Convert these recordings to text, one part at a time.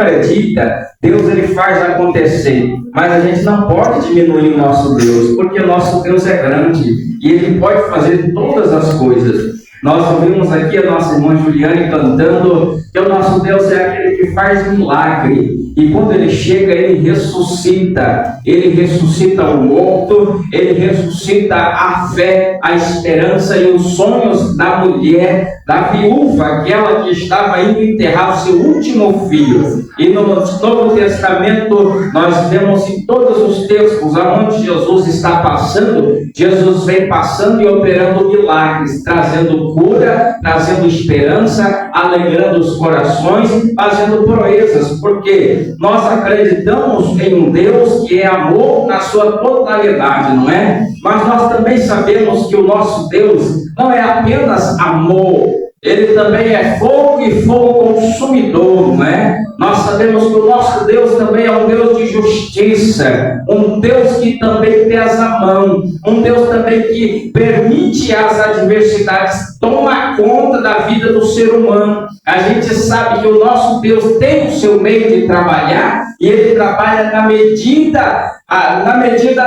acredita, Deus ele faz acontecer, mas a gente não pode diminuir o nosso Deus, porque o nosso Deus é grande e Ele pode fazer todas as coisas. Nós ouvimos aqui a nossa irmã Juliane cantando que o nosso Deus é aquele que faz milagre. E quando Ele chega, Ele ressuscita o morto, Ele ressuscita a fé, a esperança e os sonhos da mulher, da viúva, aquela que estava indo enterrar o seu último filho. E no Novo Testamento, nós vemos em todos os textos onde Jesus está passando, Jesus vem passando e operando milagres, trazendo cura, trazendo esperança, alegrando os corações, fazendo proezas, porque nós acreditamos em um Deus que é amor na sua totalidade, não é? Mas nós também sabemos que o nosso Deus não é apenas amor, Ele também é fogo e fogo consumidor, não é? Nós sabemos que o nosso Deus também é um Deus de justiça, um Deus que também pesa a mão, um Deus também que permite as adversidades tomar conta da vida do ser humano. A gente sabe que o nosso Deus tem o seu meio de trabalhar e Ele trabalha na medida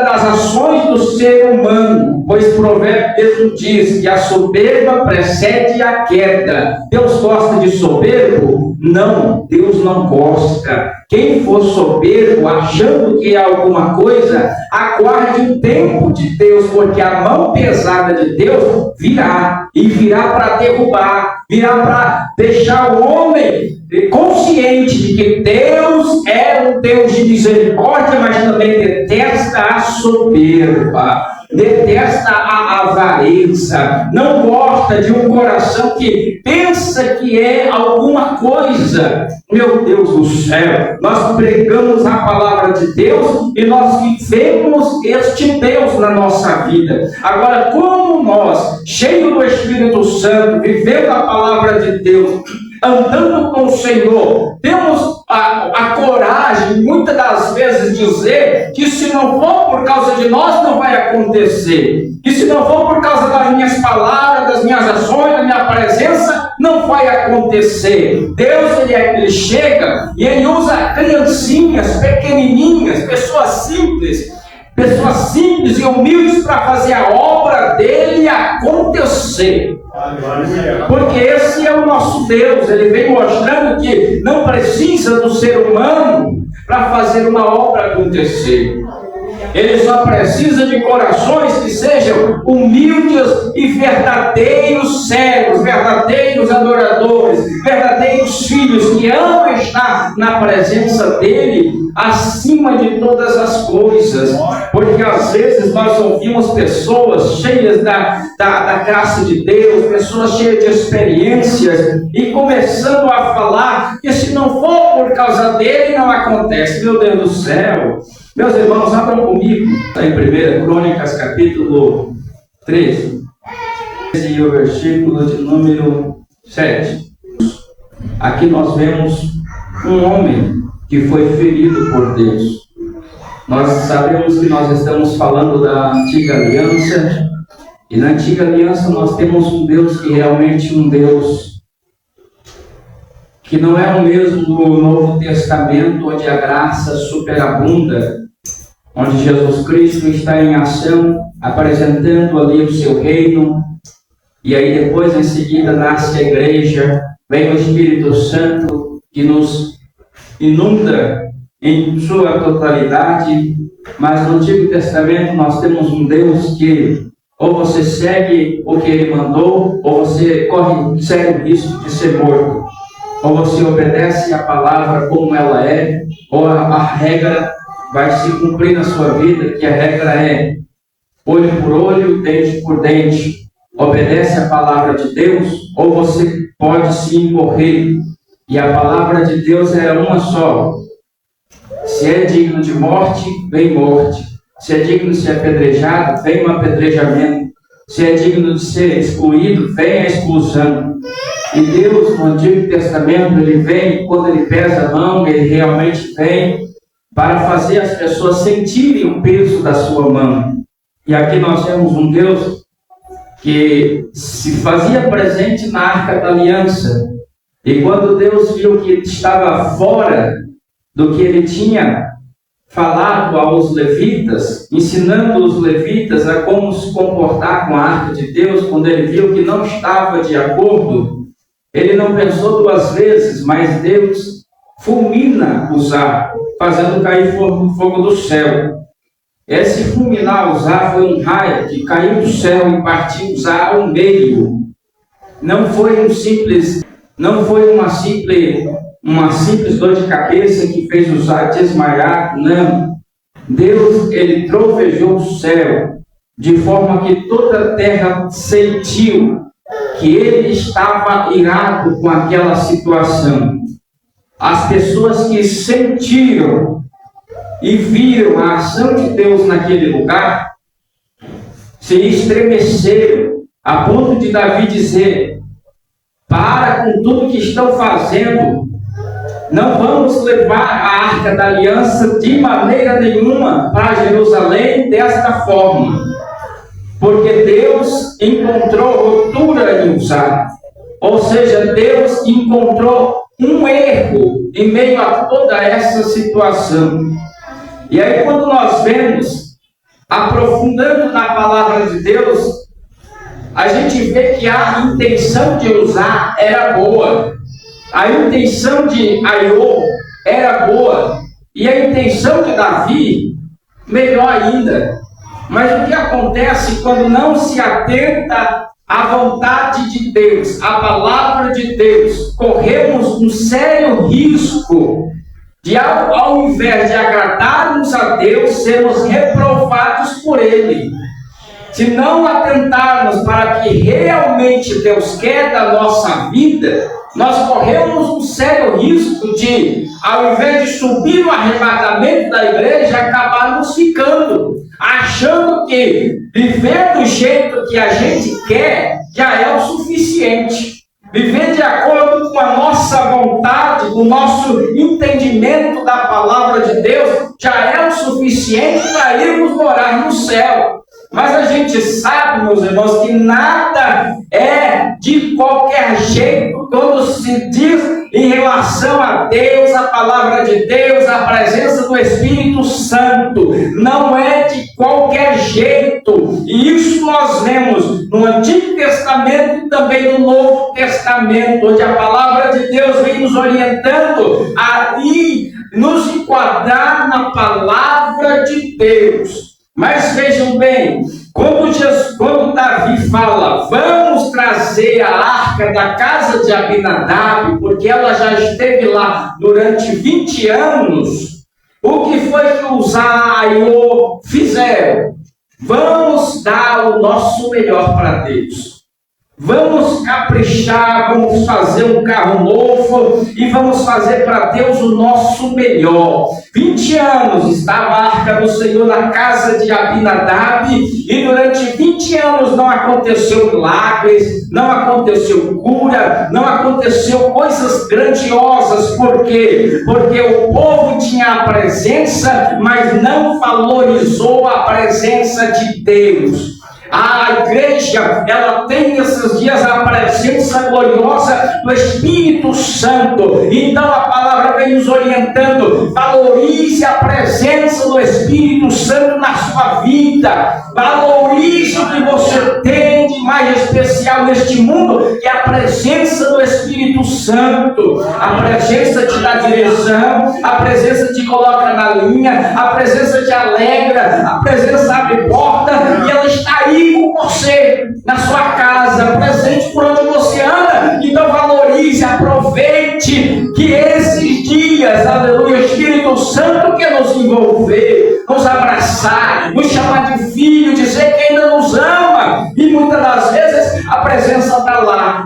das ações do ser humano, pois Provérbio mesmo diz que a soberba precede a queda. Deus gosta de soberbo? Não, Deus não gosta. Quem for soberbo, achando que é alguma coisa, aguarde o tempo de Deus, porque a mão pesada de Deus virá, e virá para derrubar, virá para deixar o homem consciente de que Deus é um Deus de misericórdia, mas também detesta a soberba, detesta a avareza, não gosta de um coração que pensa que é alguma coisa. Meu Deus do céu, nós pregamos a palavra de Deus e nós vivemos este Deus na nossa vida. Agora, como nós, cheios do Espírito Santo, vivendo a palavra de Deus, andando com o Senhor, temos a coragem, muitas das vezes, dizer que se não for por causa de nós, não vai acontecer. Que se não for por causa das minhas palavras, das minhas ações, da minha presença, não vai acontecer. Deus, ele chega e Ele usa criancinhas, pequenininhas, pessoas simples e humildes para fazer a obra dele acontecer. Porque esse é o nosso Deus. Ele vem mostrando que não precisa do ser humano para fazer uma obra acontecer. Ele só precisa de corações que sejam humildes e verdadeiros servos, verdadeiros adoradores, verdadeiros filhos que amam estar na presença dele acima de todas as coisas. Porque às vezes nós ouvimos pessoas cheias da graça de Deus, pessoas cheias de experiências, e começando a falar que se não for por causa dele, não acontece. Meu Deus do céu! Meus irmãos, abram comigo em 1 Crônicas, capítulo 13, e o versículo de número 7. Aqui nós vemos um homem que foi ferido por Deus. Nós sabemos que nós estamos falando da antiga aliança, e na antiga aliança nós temos um Deus que realmente é um Deus que não é o mesmo do Novo Testamento, onde a graça superabunda, onde Jesus Cristo está em ação, apresentando ali o seu reino, e aí depois em seguida nasce a igreja, vem o Espírito Santo que nos inunda em sua totalidade. Mas no Antigo Testamento nós temos um Deus que ou você segue o que Ele mandou, ou você corre sério risco de ser morto. Ou você obedece a palavra como ela é, ou a regra vai se cumprir na sua vida, que a regra é olho por olho, dente por dente. Obedece a palavra de Deus, ou você pode sim morrer. E a palavra de Deus é uma só. Se é digno de morte, vem morte. Se é digno de ser apedrejado, vem um apedrejamento. Se é digno de ser excluído, vem a exclusão. E Deus, no Antigo Testamento, Ele vem, quando Ele pesa a mão, Ele realmente vem para fazer as pessoas sentirem o peso da sua mão. E aqui nós temos um Deus que se fazia presente na Arca da Aliança. E quando Deus viu que estava fora do que ele tinha falado aos levitas, ensinando os levitas a como se comportar com a arca de Deus, quando ele viu que não estava de acordo, ele não pensou duas vezes, mas Deus fulmina Uzá, fazendo cair fogo do céu. Esse fulminar Uzá foi um raio que caiu do céu e partiu Uzá ao meio. Não foi uma simples dor de cabeça que fez Uzá desmaiar, não. Deus, ele trovejou o céu, de forma que toda a terra sentiu que ele estava irado com aquela situação. As pessoas que sentiram e viram a ação de Deus naquele lugar, se estremeceram, a ponto de Davi dizer: para com tudo que estão fazendo, não vamos levar a arca da aliança de maneira nenhuma para Jerusalém desta forma, porque Deus encontrou rotura em Uzá, ou seja, Deus encontrou um erro em meio a toda essa situação. E aí, quando nós vemos, aprofundando na palavra de Deus, a gente vê que a intenção de Uzá era boa, a intenção de Aiô era boa, e a intenção de Davi, melhor ainda. Mas o que acontece quando não se atenta à vontade de Deus, à palavra de Deus? Corremos um sério risco de, ao invés de agradarmos a Deus, sermos reprovados por Ele. Se não atentarmos para que realmente Deus quer da nossa vida, nós corremos um sério risco de, ao invés de subir no arrebatamento da igreja, acabarmos ficando, achando que viver do jeito que a gente quer já é o suficiente. Viver de acordo com a nossa vontade, com o nosso entendimento da palavra de Deus, já é o suficiente para irmos morar no céu. Mas a gente sabe, meus irmãos, que nada é de qualquer jeito quando se diz em relação a Deus, a palavra de Deus, a presença do Espírito Santo. Não é de qualquer jeito. E isso nós vemos no Antigo Testamento e também no Novo Testamento, onde a palavra de Deus vem nos orientando a nos enquadrar na palavra de Deus. Mas vejam bem, quando Davi fala, vamos trazer a arca da casa de Abinadab, porque ela já esteve lá durante 20 anos, o que foi que Uzá e Aiô fizeram? Vamos dar o nosso melhor para Deus. Vamos caprichar, vamos fazer um carro novo e vamos fazer para Deus o nosso melhor. 20 anos estava a arca do Senhor na casa de Abinadab e durante 20 anos não aconteceu milagres, não aconteceu cura, não aconteceu coisas grandiosas. Por quê? Porque o povo tinha a presença, mas não valorizou a presença de Deus. A igreja, ela tem nesses dias a presença gloriosa do Espírito Santo. Então a palavra vem nos orientando. Valorize a presença do Espírito Santo na sua vida. Valorize o que você tem de mais especial neste mundo, que é a presença do Espírito Santo. A presença te dá direção, a presença te coloca na linha, a presença te alegra, a presença abre porta e ela está aí com você, na sua casa, presente por onde você anda. Então valorize, aproveite que esses dias, aleluia, o Espírito Santo quer nos envolver, nos abraçar, nos chamar de filho, dizer que ainda nos ama. E muitas das vezes a presença está lá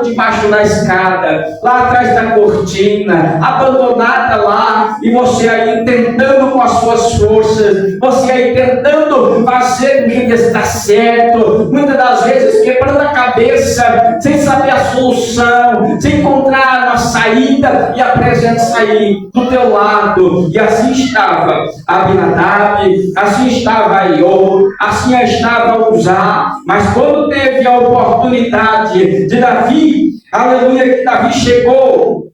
debaixo da escada, lá atrás da cortina, abandonada lá, e você aí tentando com as suas forças, você aí tentando fazer o que está certo, muitas das vezes quebrando a cabeça, sem saber a solução, sem encontrar uma saída, e a presença aí do teu lado. E assim estava Abinadab, assim estava Aiô, assim estava Uzá. Mas quando teve a oportunidade de Davi aleluia, que Davi chegou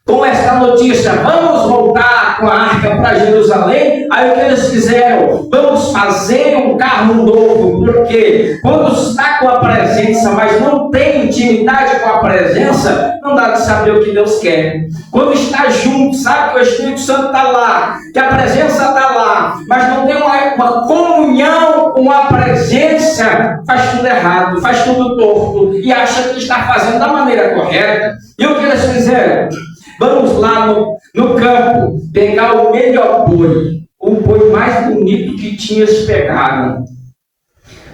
com essa notícia: vamos voltar com a arca para Jerusalém. Aí o que eles fizeram? Vamos fazer um carro novo, porque quando está com a presença, mas não tem intimidade com a presença, não dá de saber o que Deus quer. Quando está junto, sabe que o Espírito Santo está lá, que a presença está lá, mas não tem uma comunhão com a presença, faz tudo errado, faz tudo torto e acha que está fazendo da maneira correta. E o que eles fizeram? Vamos lá no campo pegar o melhor boi, o boi mais bonito que tinha, eles pegaram.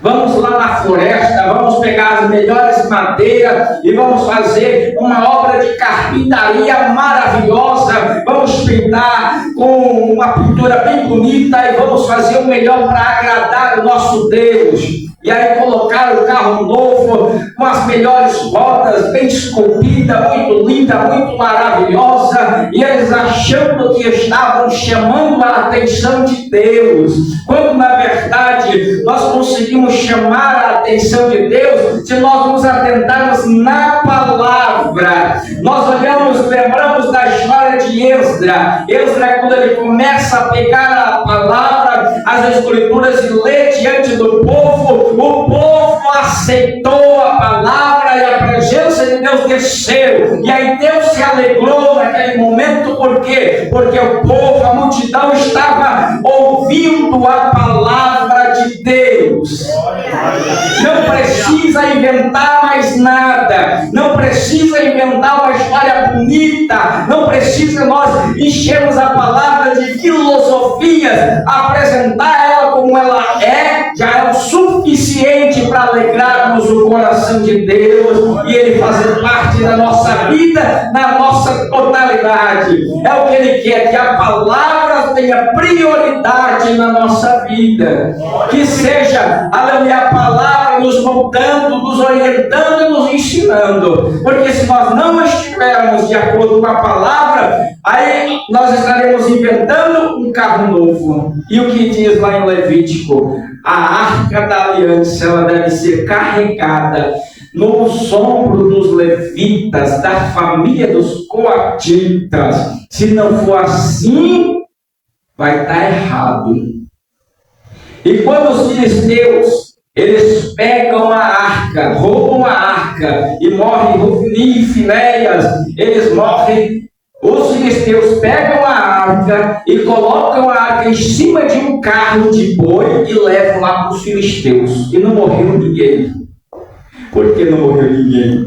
Vamos lá na floresta, vamos pegar as melhores madeiras e vamos fazer uma obra de carpintaria maravilhosa. Vamos pintar com uma pintura bem bonita e vamos fazer o melhor para agradar o nosso Deus. E aí colocaram o carro novo, com as melhores rodas, bem esculpida, muito linda, muito maravilhosa, e eles achando que estavam chamando a atenção de Deus, quando na verdade nós conseguimos chamar a atenção de Deus se nós nos atentarmos na palavra. Nós olhamos, lembramos da história de Esdras, quando ele começa a pegar a palavra, as escrituras e ler diante do povo, o povo aceitou a palavra e a presença de Deus desceu. E aí Deus se alegrou naquele momento. Por quê? Porque o povo, a multidão estava ouvindo a palavra de Deus. Não precisa inventar mais nada. Não precisa inventar uma história bonita. Não precisa nós enchermos a palavra de filosofias, apresentar ela como ela é, já é o suficiente para alegrarmos o coração de Deus e Ele fazer parte da nossa vida, na nossa totalidade. É o que Ele quer, que a palavra tenha prioridade na nossa vida. Que seja, aleluia, a palavra nos moldando, nos orientando e nos ensinando. Porque se nós não estivermos de acordo com a palavra, aí nós estaremos inventando um carro novo. E o que diz lá em Levítico? A arca da aliança, ela deve ser carregada nos ombros dos levitas, da família dos coatitas. Se não for assim, vai estar errado. E quando os filisteus, eles pegam a arca, roubam a arca e morrem Hofni e Finéias, eles morrem. Os filisteus pegam a arca e colocam a arca em cima de um carro de boi e levam lá para os filisteus. E não morreu ninguém. Por que não morreu ninguém?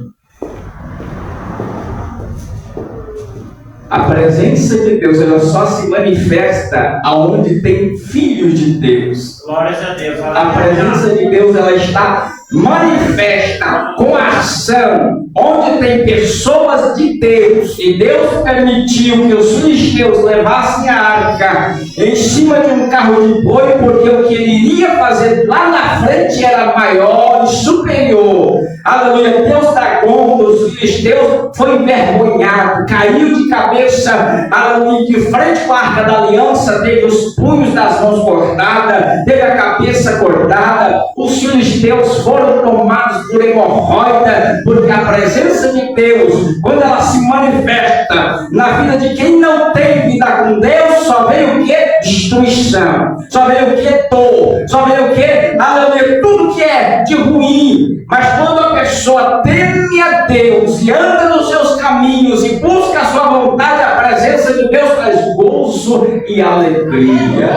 A presença de Deus, ela só se manifesta aonde tem filhos de Deus. Glórias a Deus. A presença de Deus, ela está manifesta com ação, onde tem pessoas de Deus, e Deus permitiu que os filisteus levassem a arca em cima de um carro de boi, porque o que ele iria fazer lá na frente era maior e superior. Aleluia. Deus da conta, os filisteus foi envergonhado, caiu de cabeça, aleluia, de frente com a arca da aliança, teve os punhos das mãos cortadas, teve a cabeça cortada. Os filisteus foram tomados por hemorroida, porque a presença de Deus, quando ela se manifesta na vida de quem não tem vida com Deus, só vem o que? Destruição, só vem o que? Dor, só vem o que? Aleluia, tudo que é de ruim. Mas quando a pessoa teme a Deus e anda nos seus caminhos e busca a sua vontade, a presença de Deus traz gozo e alegria,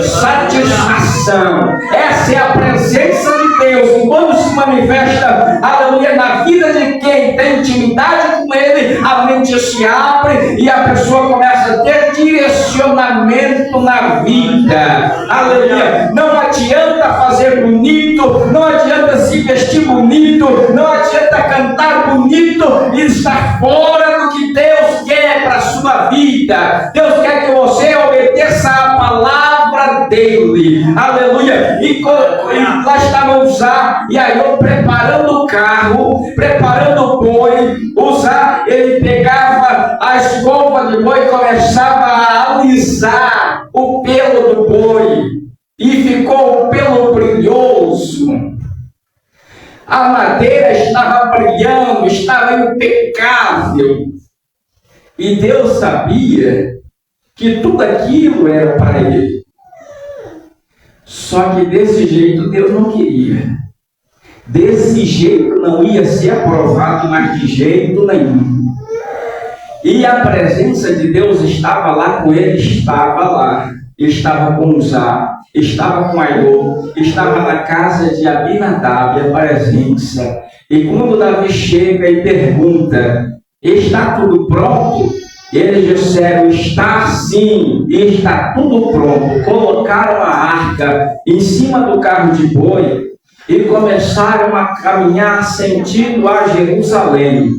satisfação. Essa é a presença de Deus, e quando se manifesta, aleluia, na vida de quem tem intimidade com Ele, a mente se abre e a pessoa começa a ter direcionamento na vida. Aleluia. Não adianta fazer bonito, não adianta se vestir bonito, não adianta cantar bonito e estar fora do que Deus quer para a sua vida. Deus quer que você obedeça a palavra dele. Aleluia. E lá estávamos já, e aí eu preparando o carro, preparando o boi, ele pegava a escova de boi e começava a alisar o pelo do boi, e ficou um pelo brilhoso. A madeira estava brilhando, estava impecável. E Deus sabia que tudo aquilo era para ele. Só que desse jeito Deus não queria. Desse jeito não ia ser aprovado mais de jeito nenhum. E a presença de Deus estava lá com ele, estava lá. Estava com Uzá, estava com Aiô, estava na casa de Abinadab, a presença. E quando Davi chega e pergunta: está tudo pronto? Eles disseram: está sim, e está tudo pronto. Colocaram a arca em cima do carro de boi e começaram a caminhar sentido a Jerusalém.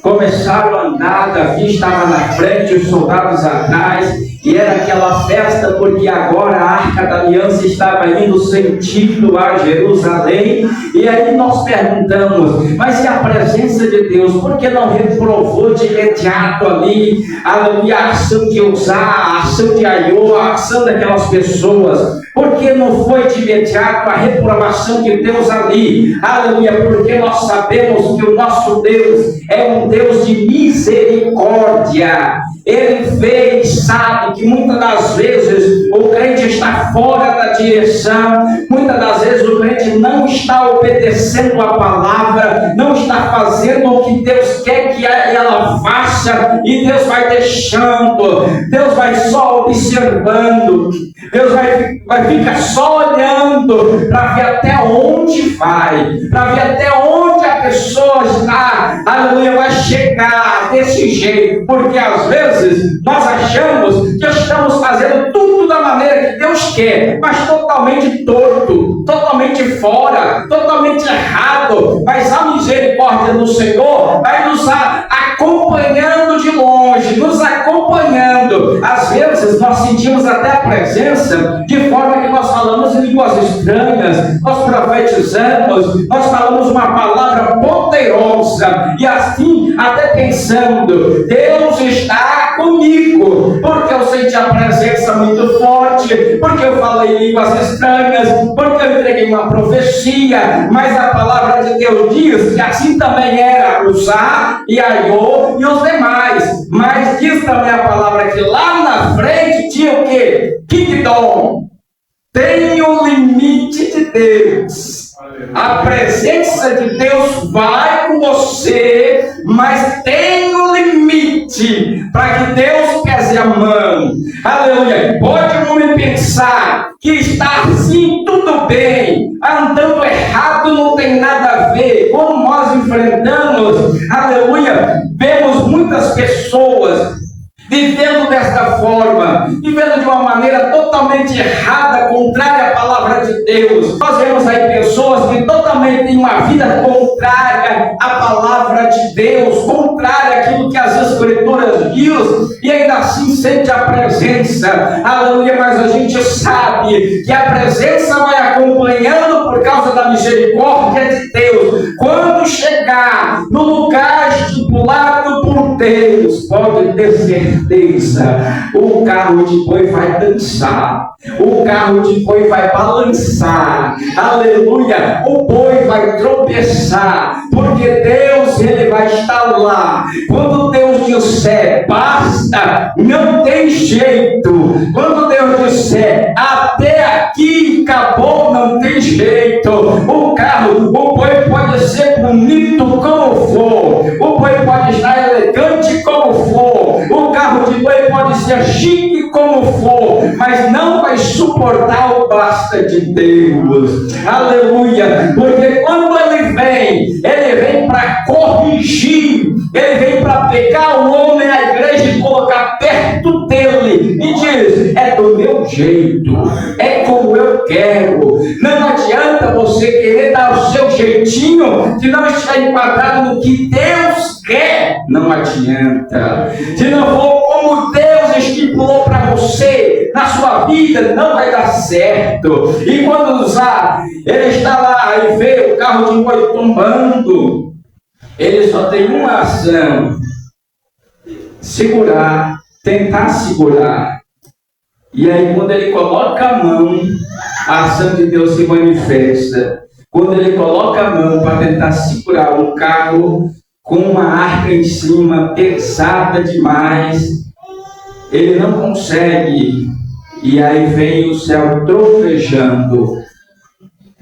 Começaram a andar, Davi estava na frente, os soldados atrás, e era aquela festa porque agora a Arca da Aliança estava indo sentido a Jerusalém. E aí nós perguntamos: mas e a presença de Deus? Por que não reprovou de imediato ali a ação de Uzá, a ação de Aiô, a ação daquelas pessoas? Por que não foi de imediato a reprovação de Deus ali? Aleluia, porque nós sabemos que o nosso Deus é um Deus de misericórdia. Ele fez, sabe, que muitas das vezes o crente está fora da direção, muitas das vezes o crente não está obedecendo a palavra, não está fazendo o que Deus quer que ela faça, e Deus vai deixando, Deus vai só observando, Deus vai ficar só olhando para ver até onde vai, para ver até onde a pessoa está, aleluia, vai chegar desse jeito, porque às vezes nós achamos que estamos fazendo tudo da maneira que Deus quer, mas totalmente torto, totalmente fora, totalmente errado. Mas a misericórdia do Senhor vai nos acompanhando de longe, nos acompanhando. Às vezes nós sentimos até a presença, de forma que nós falamos em línguas estranhas, nós profetizamos, nós falamos uma palavra poderosa, e assim até pensando: Deus está comigo, porque eu senti a presença muito forte, porque eu falei em línguas estranhas, porque eu entreguei uma profecia. Mas a palavra de Deus diz que assim também era Uzá e Aiô e os demais. Mas diz também a palavra que lá na frente tinha o quê? Kingdom. Tem o limite de Deus. A presença de Deus vai com você, mas tem um limite para que Deus pese a mão. Aleluia. Pode um homem pensar que está assim tudo bem, andando errado não tem nada a ver. Como nós enfrentamos, aleluia, vemos muitas pessoas vivendo desta forma, vivendo de uma maneira totalmente errada, contrária à palavra de Deus. Nós vemos aí pessoas que totalmente têm uma vida contrária à palavra de Deus, contrária àquilo que as Escrituras diz, e ainda assim sente a presença. Aleluia, mas a gente sabe que a presença vai acompanhando por causa da misericórdia de Deus. Quando chegar no lugar estipulado por Deus, pode ter certeza, o carro de boi vai dançar, o carro de boi vai balançar, aleluia, o boi vai tropeçar, porque Deus, ele vai estar lá. Quando Deus disser basta, não tem jeito. Quando Deus disser até aqui acabou, não tem jeito. O boi pode ser bonito como for, o boi pode estar elegante como for, o carro de boi pode ser chique como for, mas não vai suportar o basta de Deus. Aleluia, porque quando ele vem para corrigir, ele vem para pegar o homem, a igreja, e colocar perto dele e diz: é do meu jeito, é como eu quero. Não adianta você querer dar o seu jeitinho se não está enquadrado no que Deus quer. Não adianta. Se não for como Deus estipulou para você na sua vida, não vai dar certo. E quando ele está lá e vê o carro de boi tombando, ele só tem uma ação: segurar, tentar segurar. E aí, quando ele coloca a mão, a ação de Deus se manifesta. quando ele coloca a mão para tentar segurar um carro com uma arca em cima, pesada demais, ele não consegue. E aí vem o céu trovejando,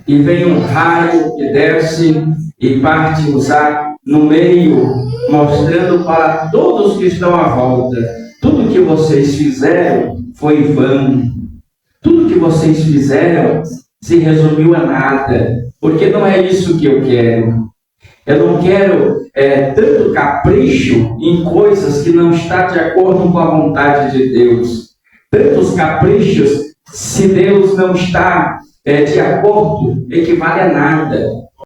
e vem um raio que desce e parte os ar no meio, mostrando para todos que estão à volta: tudo que vocês fizeram foi vão. Tudo que vocês fizeram se resumiu a nada, porque não é isso que eu quero. Eu não quero tanto capricho em coisas que não está de acordo com a vontade de Deus. Tantos caprichos, se Deus não está de acordo, equivale a nada.